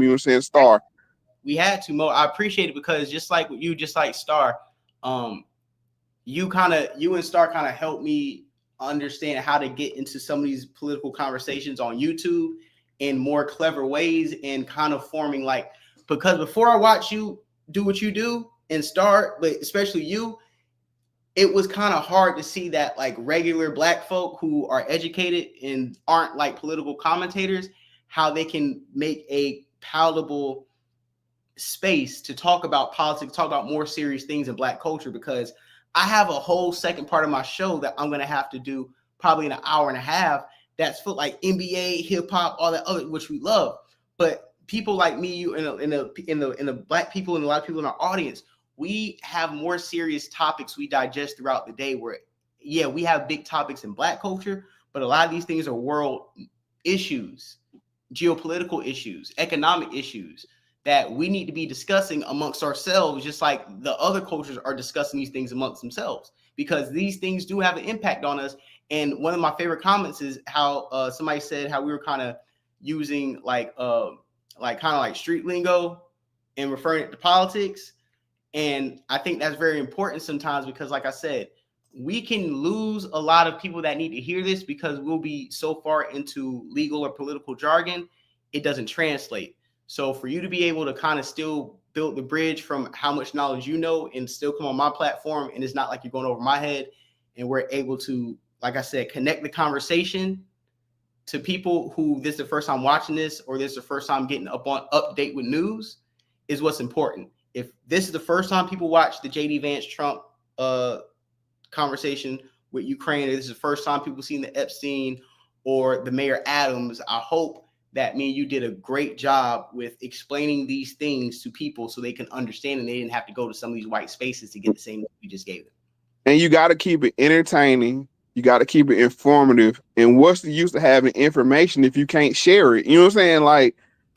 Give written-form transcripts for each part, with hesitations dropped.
You know what I'm saying? Star. We had to, Mo. I appreciate it because just like with you, just like Star, you and Star kind of helped me understand how to get into some of these political conversations on YouTube in more clever ways and kind of forming like, because before I watch you do what you do and Star, but especially you, it was kind of hard to see that like regular black folk who are educated and aren't like political commentators, how they can make a palatable space to talk about politics, talk about more serious things in black culture, because I have a whole second part of my show that I'm going to have to do probably in an hour and a half. That's for like NBA, hip hop, all that other, which we love. But people like me, you, in the black people and a lot of people in our audience, we have more serious topics we digest throughout the day where, yeah, we have big topics in black culture, but a lot of these things are world issues, geopolitical issues, economic issues that we need to be discussing amongst ourselves, just like the other cultures are discussing these things amongst themselves, because these things do have an impact on us. And one of my favorite comments is how somebody said how we were kind of using like street lingo and referring it to politics. And I think that's very important sometimes because, like I said, we can lose a lot of people that need to hear this because we'll be so far into legal or political jargon, it doesn't translate. So for you to be able to kind of still build the bridge from how much knowledge you know and still come on my platform, and it's not like you're going over my head, and we're able to, like I said, connect the conversation to people who this is the first time watching this, or this is the first time getting update with news, is what's important. If this is the first time people watch the JD Vance Trump conversation with Ukraine, or this is the first time people seen the Epstein or the Mayor Adams, I hope that me and you did a great job with explaining these things to people so they can understand, and they didn't have to go to some of these white spaces to get the same we just gave them. And you got to keep it entertaining. You got to keep it informative. And what's the use of having information if you can't share it? You know what I'm saying? Like,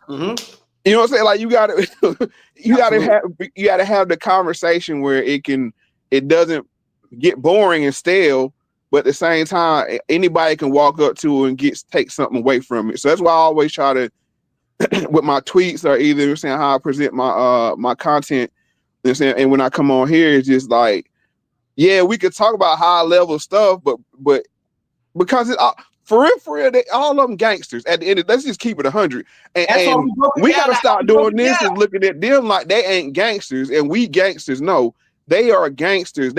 you know what I'm saying? Like, you got to have the conversation where it doesn't get boring and stale, but at the same time, anybody can walk up to it and take something away from it. So that's why I always try to, with my tweets or either saying how I present my content, and when I come on here, it's just like, yeah, we could talk about high level stuff, but because it's for real, they, all of them gangsters. At the end, let's just keep it 100. And we gotta stop doing this and looking at them like they ain't gangsters and we gangsters. No, they are gangsters.